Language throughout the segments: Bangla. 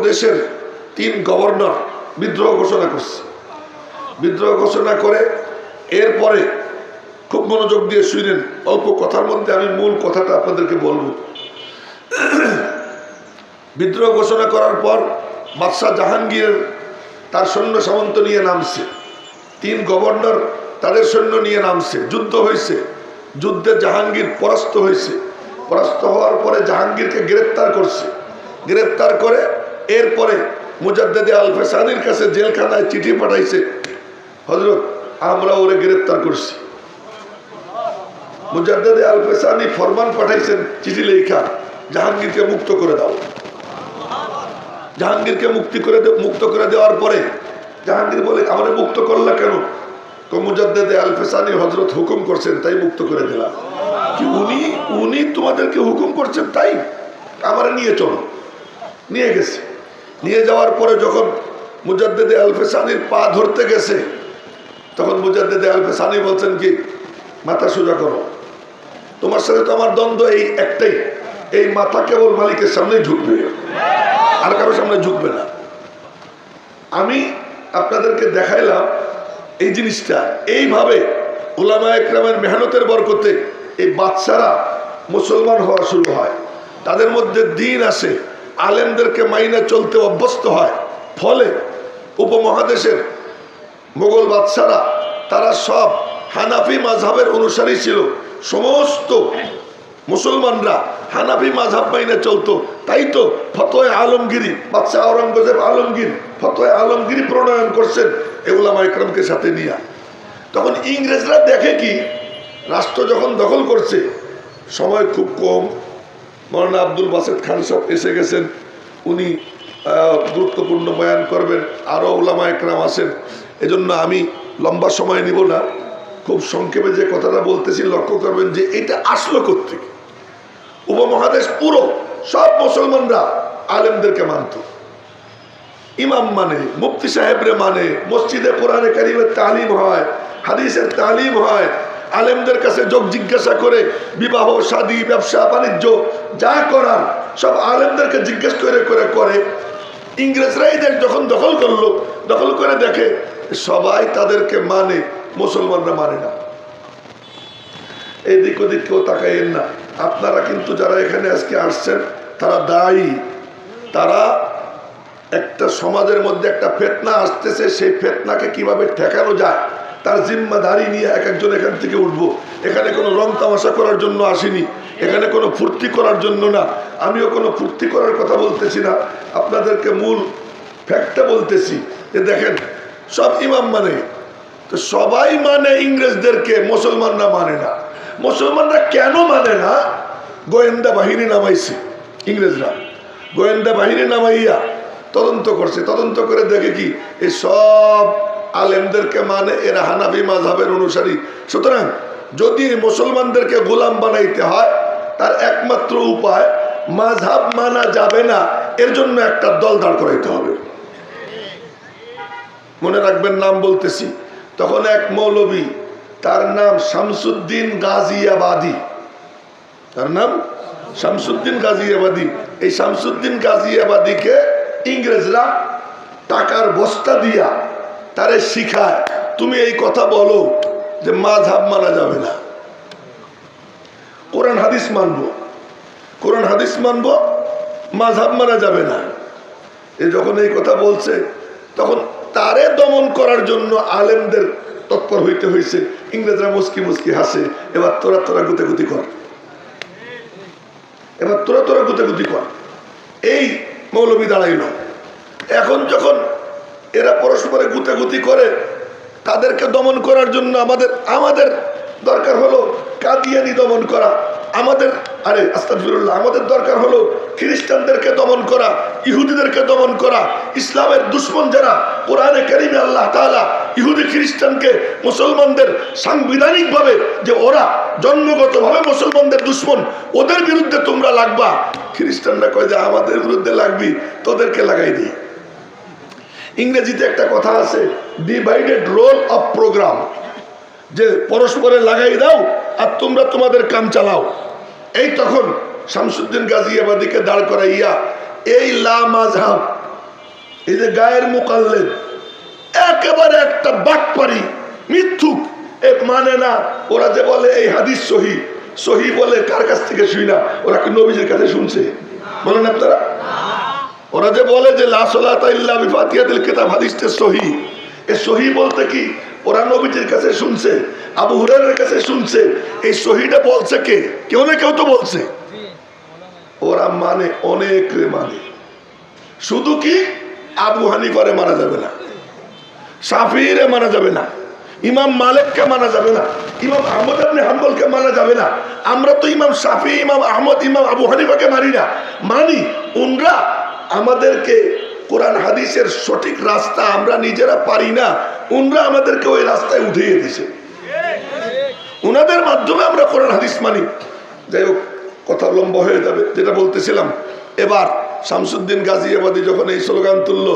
দেশের 3 গভর্নর বিদ্রোহ ঘোষণা করছে। বিদ্রোহ ঘোষণা করে এরপরে খুব মনোযোগ দিয়ে শুনেন, অল্প কথার মধ্যে আমি মূল কথাটা আপনাদেরকে বলবো। বিদ্রোহ ঘোষণা করার পর বাদশাহ জাহাঙ্গীর তার সৈন্য সামন্ত নিয়ে নামছে, 3 গভর্নর তাদের সৈন্য নিয়ে নামছে, যুদ্ধ হয়েছে। যুদ্ধে জাহাঙ্গীর পরাস্ত হয়েছে। পরাস্ত হওয়ার পরে জাহাঙ্গীরকে গ্রেপ্তার করছে। গ্রেপ্তার করে এরপরে মুজাদ্দেদে আল ফেসানির কাছে জেলখানায় চিঠি পাঠাইছে, হযরত আমরা ওরে গ্রেপ্তার করছি। মুজাদ্দেদে আল ফেসানি ফরমান পাঠাইছেন, চিঠি লেখা, জাহাঙ্গীরকে মুক্ত করে দাও। জাহাঙ্গীরকে মুক্ত করে দেওয়ার পরে জাহাঙ্গীর বলে, আমারে মুক্ত করলা কেন? মুজাদ্দেদে আল ফেসানি হযরত হুকুম করছেন তাই মুক্ত করে দিলাম। কি উনি তোমাদেরকে হুকুম করছেন তাই? আমারে নিয়ে চলো। নিয়ে গেছে। নিয়ে যাওয়ার পরে যখন মুজাদ্দেদে আল ফেসানির পা ধরতে গেছে, তখন মুজাদ্দেদে আল ফেসানি বলছেন কি, মাথা সোজা করো, তোমার সাথে তো আমার দ্বন্দ্ব এই একটাই, এই মাথা কেবল মালিকের সামনেই ঝুঁকবে, আর কারো সামনে ঝুঁকবে না। আমি আপনাদেরকে দেখাইলাম এই জিনিসটা। এইভাবে উলামায়ে কেরামের মেহনতের বরকতে এই বাদশারা মুসলমান হওয়া শুরু হয়, তাদের মধ্যে দ্বীন আসে, আলেমদেরকে মাইনে চলতে অভ্যস্ত হয়। ফলে উপমহাদেশের মোগল বাদশারা তারা সব হানাফি মাযহাবের অনুসারী ছিল। সমস্ত মুসলমানরা হানাফি মাযহাব মাইনে চলতো। তাই তো ফতোয়া আলমগীরি, বাদশাহ আওরঙ্গজেব আলমগীর ফতোয়া আলমগীরি প্রণয়ন করছেন এই উলামায়ে কেরামকে সাথে নিয়ে। তখন ইংরেজরা দেখে কি, রাষ্ট্র যখন দখল করছে, সময় খুব কম, মৌলানা আব্দুল বাসেত খান সাহেব এসে গেছেন, উনি গুরুত্বপূর্ণ বয়ান করবেন, আরও উলামায়ে কেরাম আছেন। এজন্য আমি লম্বা সময় নিব না, খুব সংক্ষেপে যে কথাটা বলতেছি লক্ষ্য করবেন যে এটা আসলো কোত্থেকে। উপমহাদেশ পুরো সব মুসলমানরা আলেমদেরকে মানত, ইমাম মানে, মুফতি সাহেবরে মানে, মসজিদে কোরআনে কারিমের তালিম হয়, হাদিসের তালিম হয়, আলেমদের কাছে যোগ জিজ্ঞাসা করে বিবাহ শাদী ব্যবসা বাণিজ্য যা করার সব আলেমদেরকে জিজ্ঞেস করে করে। ইংরেজরা এই দেশ যখন দখল করলো, দখল করে দেখে সবাই তাদেরকে মানে, মুসলমানরা মানে না। এদিক ওদিক কেউ তাকাইয়েন না। আপনারা কিন্তু যারা এখানে আজকে আসছেন তারা দায়ী। তারা একটা সমাজের মধ্যে একটা ফিতনা আসতেছে, সেই ফিতনাকে কিভাবে ঠেকানো যায় তার জিম্মাদারি নিয়ে এক একজন এখান থেকে উঠবো। এখানে কোনো রং তামাশা করার জন্য আসিনি, এখানে কোনো ফুর্তি করার জন্য না। আমিও কোনো ফুর্তি করার কথা বলতেছি না, আপনাদেরকে মূল ফ্যাক্টটা বলতেছি যে দেখেন সব ইমাম মানে, তো সবাই মানে ইংরেজদেরকে, মুসলমানরা মানে না। মুসলমানরা কেন মানে না? গোয়েন্দা বাহিনী নামাইছে ইংরেজরা, গোয়েন্দা বাহিনী নামাইয়া তদন্ত করছে। তদন্ত করে দেখে কি এই সব আলেমদেরকে মানে, এরা হানাফি মাযহাবের অনুসারী। সুতরাং যদি মুসলমানদেরকে গোলাম বানাইতে হয় তার একমাত্র উপায়, মাযহাব মানা যাবে না, এর জন্য একটা দল দাঁড় করাইতে হবে। মনে রাখবেন, নাম বলতেছি। তখন এক মৌলবী, তার নাম শামসুদ্দিন গাজিয়াবাদী, তার নাম শামসুদ্দিন গাজিয়াবাদী। এই শামসুদ্দিন গাজিয়াবাদীকে ইংরেজরা টাকার বস্তা দিয়া তারে শিখায়, তুমি এই কথা বলো যে মাযহাব মানা যাবে না, কোরআন হাদিস মানবো, কোরআন হাদিস মানবো, মাযহাব মানা যাবে না। যখন এই কথা বলছে তখন তারে দমন করার জন্য আলেমদের তৎপর হইতে হয়েছে। ইংরেজরা মুস্কি মুস্কি হাসে, এবার তোরা গুতেগুতি কর, এবার তোরা গুতেগুতি কর। এই মৌলবী দাঁড়াইল। এখন যখন এরা পরস্পরে গুতেগুতি করে, তাদেরকে দমন করার জন্য আমাদের দরকার হলো কাদিয়ানি দমন করা, আমাদের দরকার হলো খ্রিস্টানদেরকে দমন করা, ইহুদিদেরকে দমন করা। ইসলামের দুশ্মন যারা, কোরআনে কারিমে আল্লাহ তাআলা ইহুদি খ্রিস্টানকে মুসলমানদের সাংবিধানিকভাবে যে ওরা জন্মগতভাবে মুসলমানদের দুশ্মন, ওদের বিরুদ্ধে তোমরা লাগবা। খ্রিস্টানরা কয় যে আমাদের বিরুদ্ধে লাগবি, তোদেরকে লাগাই দিই। ইংরেজিতে একটা কথা আছে, ডিভাইডেড রোল অফ প্রোগ্রাম, যে পরস্পরে লাগাই দাও আর তোমরা তোমাদের কাম চালাও। এই তখন শামসুদ্দিন গাজিয়াবাদীকে দাঁড় করাইয়া এই লা মাযহাব এই যে গায়ের মুকাল্লেদ একেবারে একটা বাটপারি মিথ্যুক, এক মানে না। ওরা যে বলে এই হাদিস সহি, সহি বলে কার কাছ থেকে শুই না? ওরা কি নবীজির কাছে শুনছে? বলেন আপনারা। ওরা যে বলে যে লা সালাতা ইল্লা বিফাতিহাতিল কিতাব হাদিসটা সহি, এ সহি বলতে কি ওরা নবীজির কাছে শুনছে, আবু হুরায়রার কাছে শুনছে। এই সহিটা বলছে কে? কেউ না কেউ তো বলছে। ওরা মানে অনেক মানে, শুধু কি আবু হানিফারে মানা যাবে না, শাফিঈরে মানা যাবে না, ইমাম মালিককে মানা যাবে না, ইমাম আহমদ ইবনে হাম্বলকে মানা যাবে না। আমরা তো ইমাম শাফিঈ, ইমাম আহমদ, ইমাম আবু হানিফাকে মানি না, মানি উনরা আমাদেরকে কোরআন হাদিসের সঠিক রাস্তা আমরা নিজেরা পারি না, উনরা আমাদেরকে ওই রাস্তায় উঠিয়ে দিয়েছে, উনাদের মাধ্যমে আমরা কোরআন হাদিস মানি। যাই হোক, কথা লম্বা হয়ে যাবে। যেটা বলতেছিলাম, এবার শামসুদ্দিন গাজীবাদী যখন এই স্লোগান তুললো,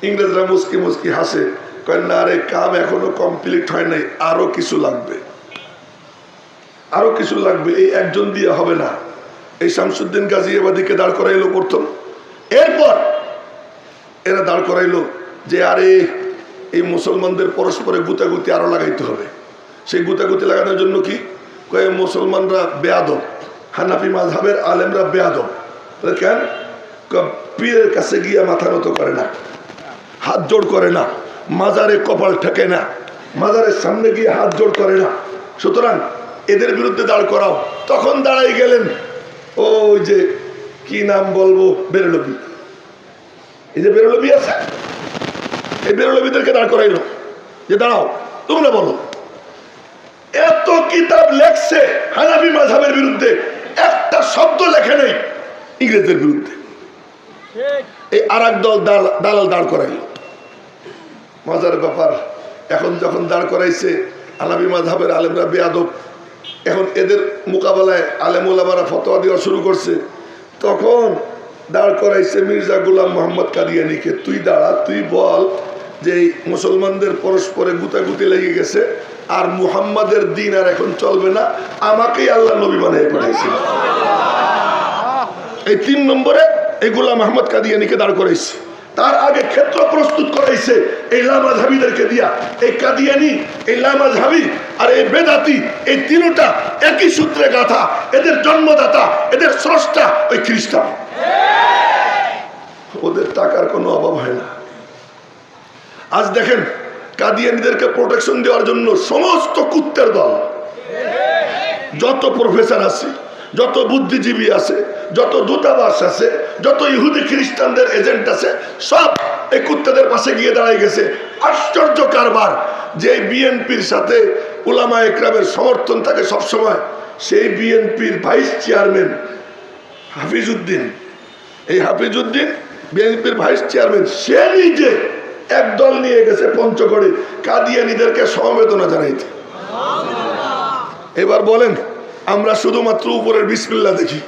ইংরেজরা মুস্কি মুস্কি হাসে, কয় না রে, কাম এখনো কমপ্লিট হয় নাই, আরো কিছু লাগবে, আরো কিছু লাগবে, এই একজন দিয়ে হবে না। এই শামসুদ্দিন গাজীবাদীকে দাঁড় করাইলো প্রথম, এরপর এরা দাঁড় করাইলো যে আরে এই মুসলমানদের পরস্পরে গুতাগুতি আরো লাগাইতে হবে। সেই গুতাগুতি লাগানোর জন্য কি কয়ে, মুসলমানরা বেয়াদব, হানাফি মাযহাবের আলেমরা বেয়াদব। কেন? পীরের কাছে গিয়ে মাথা নত করে না, হাত জোড় করে না, মাজারে কপাল ঠেকে না, মাজারের সামনে গিয়ে হাত জোড় করে না, সুতরাং এদের বিরুদ্ধে দাঁড় করাও। তখন দাঁড়াই গেলেন ওই যে কি নাম বলবো, বেরলভী। এই যে বেরলভী আছে, এই বেরলভীদেরকে দাঁড় করাইল যে দাঁড়াও, তোমরা বলো। এত কিতাব লেখছে হানাফি মাযহাবের বিরুদ্ধে, একটা শব্দ লেখে নেই ইংরেজদের বিরুদ্ধে। এই আর এক দল দালাল দাঁড় করাইল। মজার ব্যাপার, এখন যখন দাঁড় করাইছে হানাফি মাযহাবের আলেমরা বেয়াদব, এখন এদের মোকাবেলায় আলেম ওলামারা ফতোয়া দেওয়া শুরু করছে। তখন দাঁড় করাইছে মির্জা গোলাম মোহাম্মদ কাদিয়ানীকে, তুই দাঁড়া, তুই বল যে এই মুসলমানদের পরস্পরে গুতাগুতি লেগে গেছে, আর মুহাম্মাদের দিন আর এখন চলবে না, আমাকেই আল্লাহ নবী বানিয়ে পাঠাইছে। এই 3 নম্বরে এই গোলাম মোহাম্মদ কাদিয়ানীকে দাঁড় করাইছে। তার আগে ক্ষেত্র প্রস্তুত করাইছে এই লামাযহাবীদেরকে দিয়া। এই কাদিয়ানী, এই লামাযহাবী আর এই বেদাতি, এই তিনটা একই সূত্রে গাথা। এদের জন্মদাতা, এদের স্রষ্টা ওই খ্রিস্টান। ওদের টাকার কোনো অভাব হয় না। আজ দেখেন কাদিয়ানীদেরকে প্রোটেকশন দেওয়ার জন্য সমস্ত কুত্তের দল, যত প্রফেসর আছে, যত বুদ্ধিজীবী আছে, যত দূতাবাস আছে, যত ইহুদি খ্রিস্টানদের এজেন্ট আছে, সব এই কুত্তাদের পাশে গিয়ে দাঁড়ায় গেছে। আশ্চর্য কারবার যে বিএনপির সাথে উলামা একরামের সমর্থন থাকে সবসময়, সেই বিএনপির ভাইস চেয়ারম্যান হাফিজউদ্দিন, এই হাফিজউদ্দিন বিএনপির ভাইস চেয়ারম্যান, সে নিজে এক দল নিয়ে গেছে পঞ্চগড়ে কাদিয়ানীদেরকে সমবেদনা জানাইতে। এবার বলেন, আমরা শুধুমাত্র উপরের বিসমিল্লাহ দেখি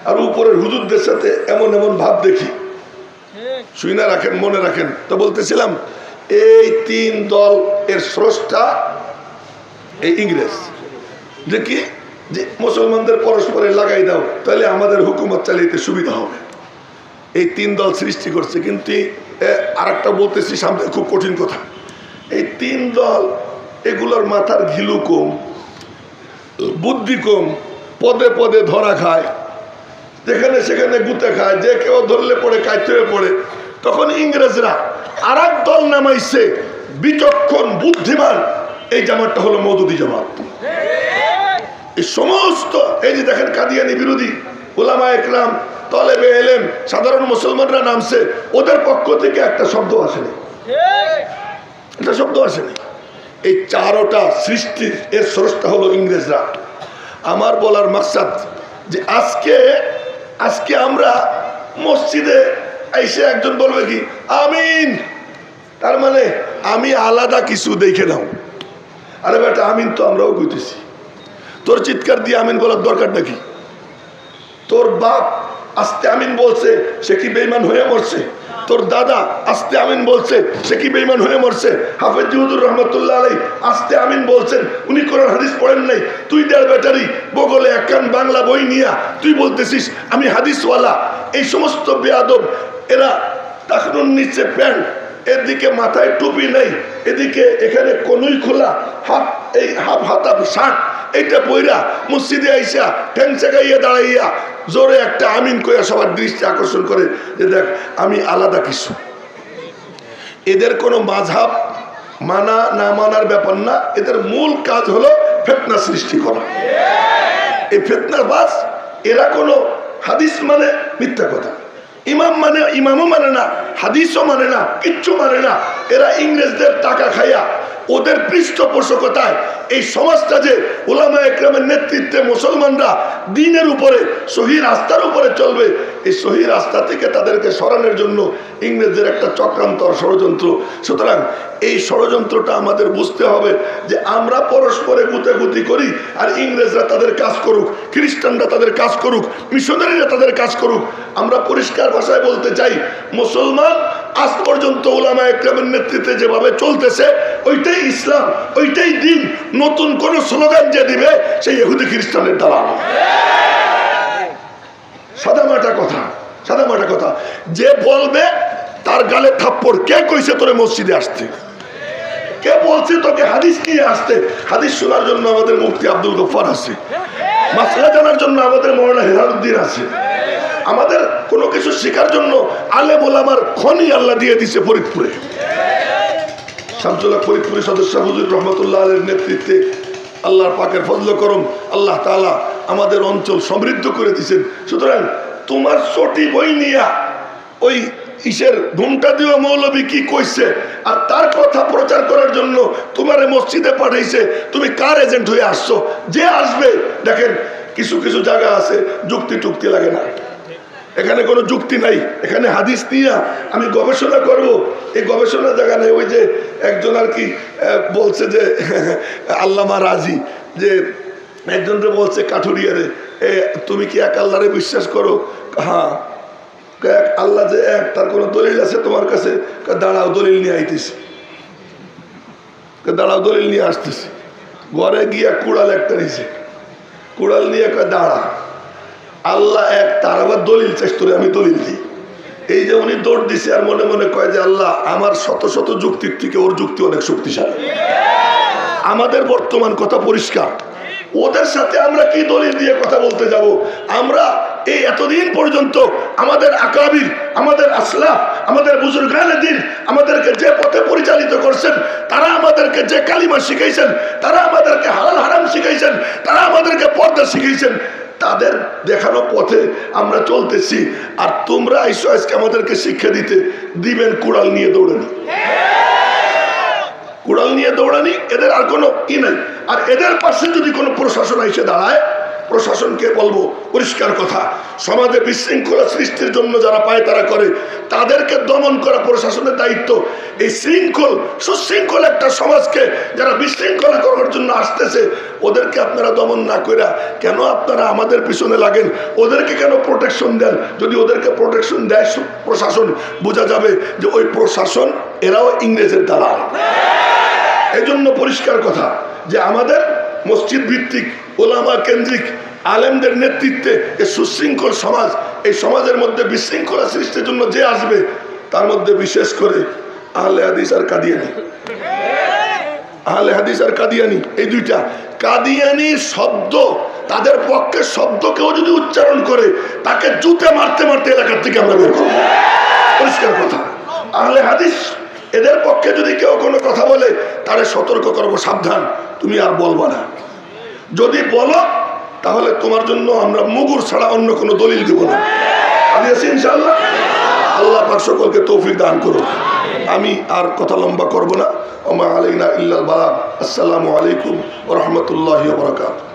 আর উপরের হুজুরদের সাথে এমন এমন ভাব দেখি। শুই না রাখেন, মনে রাখেন। তো বলতেছিলাম, এই 3 দল এর স্রষ্টা এই ইংরেজ। যে কি, যে মুসলমানদের পরস্পরে লাগাই দাও, তাহলে আমাদের হুকুমত চালাইতে সুবিধা হবে। এই 3 দল সৃষ্টি করছে। কিন্তু আর একটা বলতেছি সামনে, খুব কঠিন কথা। এই 3 দল এগুলোর মাথার ঘিলু কম, বুদ্ধি কম, পদে পদে ধরা খায়, যেখানে সেখানে গুতে খায়, যে কেউ ধরলে পড়ে কাইতে হয়ে পড়ে। তখন ইংরেজরা আর এক দল নামাইছে, বিচক্ষণ বুদ্ধিমান। এই জামাতটা হলো মওদুদি জামাত। এই সমস্ত এই যে দেখেন কাদিয়ানী বিরোধী উলামা একরাম, তলেবে এলেম, সাধারণ মুসলমানরা নামছে, ওদের পক্ষ থেকে একটা শব্দ আসেনি, একটা শব্দ আসেনি। এই 4টা সৃষ্টির এর স্রষ্টা হলো ইংরেজরা। আমার বলার মাকসাদ যে আজকে আমরা মসজিদে এসে একজন বলবে কি আমিন, তার মানে আমি আলাদা কিছু দেখে নাও। আরে বেটা, আমিন তো আমরাও কইতেছি। তোর চিৎকার দিয়ে আমিন বলার দরকার নাকি? তোর বাপ আস্তে আমিন বলছে, সে কি বেঈমান হয়ে মরছে? তোর দাদা আস্তে আমিন বলছে, সে কি বেঈমান হয়ে মরছে? হাফেজ জিহুদুর রহমতুল্লাহ আলাইহি আস্তে আমিন বলছেন, উনি কোরআন হাদিস পড়েন নাই। তুই দেড় ব্যাটারি বগলে একখান বাংলা বই নিয়া তুই বলতেছিস আমি হাদিসওয়ালা। এই সমস্ত বেয়াদব এরা টাকনুর নিচে প্যান্ট, এদিকে মাথায় টুপি নেই, এদিকে এখানে কনুই খোলা, হাফ এই হাফ হাতা শার্ট, এইটা পইরা মসজিদে আইসা ঠ্যাংসা গাইয়া দাঁড়াইয়া জোরে একটা আমিন কইয়া সবার দৃষ্টি আকর্ষণ করে যে দেখ আমি আলাদা কিছু। এদের কোনো মাযহাব মানা না মানার ব্যাপার না, এদের মূল কাজ হলো ফিতনা সৃষ্টি করা। এই ফিতনাবাজ এরা কোনো হাদিস মানে মিথ্যা কথা, ইমাম মানে ইমামও মানে না, হাদিসও মানে না, কিচ্ছু মানে না। এরা ইংরেজদের টাকা খাইয়া ওদের পৃষ্ঠপোষকতায় এই সমাজটা যে উলামা একরামের নেতৃত্বে মুসলমানরা দ্বীনের উপরে সহি রাস্তার উপরে চলবে, এই সহি রাস্তা থেকে তাদেরকে সরানোর জন্য ইংরেজদের একটা চক্রান্ত ষড়যন্ত্র। সুতরাং এই ষড়যন্ত্রটা আমাদের বুঝতে হবে যে আমরা পরস্পরে গুতাগুতি করি আর ইংরেজরা তাদের কাজ করুক, খ্রিস্টানরা তাদের কাজ করুক, মিশনারিরা তাদের কাজ করুক। আমরা পরিষ্কার ভাষায় বলতে চাই, মুসলমান আজ পর্যন্ত উলামা একরামের নেতৃত্বে যেভাবে চলতেছে ওইটাই ইসলাম, ওইটাই দিন। নতুন কোন স্লোগান যে দিবে সেই ইহুদি খ্রিস্টানের দালাল। সাদামাটা কথা, সাদামাটা কথা। যে বলবে তার গালে থাপ্পড়। কে কইছে তোরে মসজিদে আসতে? কে বলছে তোকে হাদিস নিয়ে আসতে? হাদিস শোনার জন্য আমাদের মুফতি আব্দুল গফফার আছে, মাসলা জানার জন্য আমাদের মওলানা হেলালুদ্দিন আছে, আমাদের কোনো কিছু শেখার জন্য আলেম ওলামার খনি আল্লাহ দিয়ে দিছে ফরিদপুরে। শামসুল্লাহ ফরিদপুরি সদস্য হুজুর রহমতুল্লাহ আলের নেতৃত্বে আল্লাহর পাকের ফজল করম আল্লাহ তাআলা আমাদের অঞ্চল সমৃদ্ধ করে দিয়েছেন। সুতরাং তোমার চটি বই নিয়া ওই ইসের ঘুমটা দিও মৌলবী কি কইছে আর তার কথা প্রচার করার জন্য তোমারে মসজিদে পাঠাইছে, তুমি কার এজেন্ট হয়ে আসছো? যে আসবে দেখেন কিছু কিছু জায়গা আছে যুক্তি টুক্তি লাগে না, এখানে কোনো যুক্তি নাই, এখানে হাদিস নিয়ে আমি গবেষণা করব, এই গবেষণা জায়গা নেই। ওই যে একজন আর কি বলছে যে আল্লামা রাজি, যে একজনরে বলছে কাঠুরিয়ারে, তুমি কি এক আল্লাহরে বিশ্বাস করো? হ্যাঁ। এক আল্লাহ যে এক, তার কোনো দলিল আছে তোমার কাছে? দাঁড়াও দলিল নিয়ে আইতেছি, দাঁড়াও দলিল নিয়ে আসতেছি। ঘরে গিয়া কুড়াল একটা নিছে, কুড়াল নিয়ে দাঁড়া, আল্লাহ এক, তার আবার দলিল চেষ্টা করে আমি দলিল দিই। এই যে উনি দৌড় দিছে আর মনে মনে কয় যে আল্লাহ আমার শত শত যুক্তির থেকে ওর যুক্তি অনেক শক্তিশালী। আমাদের বর্তমান কথা পরিষ্কার, ওদের সাথে আমরা কি দলিল দিয়ে কথা বলতে যাব? আমরা এই এতদিন পর্যন্ত আমাদের আকাবির, আমাদের আসলাফ, আমাদের বুজুর্গানে দিন আমাদেরকে যে পথে পরিচালিত করছেন, তারা আমাদেরকে যে কালিমা শিখাইছেন, তারা আমাদেরকে হালাল হারাম শিখাইছেন, তারা আমাদেরকে পর্দা শিখাইছেন, তাদের দেখানো পথে আমরা চলতেছি। আর তোমরা আইসো আজকে আমাদেরকে শিক্ষা দিতে, দিবেন কুড়াল নিয়ে দৌড়ানি, কুড়াল নিয়ে দৌড়ানি, এদের আর কোনো ই নাই। আর এদের পাশে যদি কোনো প্রশাসন এসে দাঁড়ায়, প্রশাসনকে বলবো পরিষ্কার কথা, সমাজে বিশৃঙ্খলা সৃষ্টির জন্য যারা পায় তারা করে, তাদেরকে দমন করা প্রশাসনের দায়িত্ব। এই শৃঙ্খল সুশৃঙ্খল একটা সমাজকে যারা বিশৃঙ্খলা করার জন্য আসতেছে, ওদেরকে আপনারা দমন না করে কেন আপনারা আমাদের পিছনে লাগেন? ওদেরকে কেন প্রোটেকশন দেন? যদি ওদেরকে প্রোটেকশন দেয় প্রশাসন, বোঝা যাবে যে ওই প্রশাসন এরাও ইংরেজের দালাল। এই জন্য পরিষ্কার কথা যে আমাদের মসজিদ ভিত্তিক ওলামা কেন্দ্রিক আলেমদের নেতৃত্বে এই সুশৃঙ্খল সমাজ, এই সমাজের মধ্যে বিশৃঙ্খলা সৃষ্টির জন্য যে আসবে, তার মধ্যে বিশেষ করে আহলে হাদিস আর কাদিয়ানি, আহলে হাদিস আর কাদিয়ানি, এই দুইটা। কাদিয়ানি শব্দ, তাদের পক্ষে শব্দ কেউ যদি উচ্চারণ করে তাকে জুতে মারতে মারতে এলাকার থেকে আমরা বের করব, পরিষ্কার কথা। আহলে হাদিস এদের পক্ষে যদি কেউ কোনো কথা বলে তারে সতর্ক করবো, সাবধান, তুমি আর বলবা না। যদি বলো তাহলে তোমার জন্য আমরা মুগুর ছাড়া অন্য কোনো দলিল দিব না। আমি আছি ইনশাআল্লাহ। আল্লাহ পাক সকলকে তৌফিক দান করুন। আমি আর কথা লম্বা করব না। ওমা আলাইনা ইল্লাল বালাগ। আসসালামু আলাইকুম ওয়া রাহমাতুল্লাহি ওয়া বারাকাতুহু।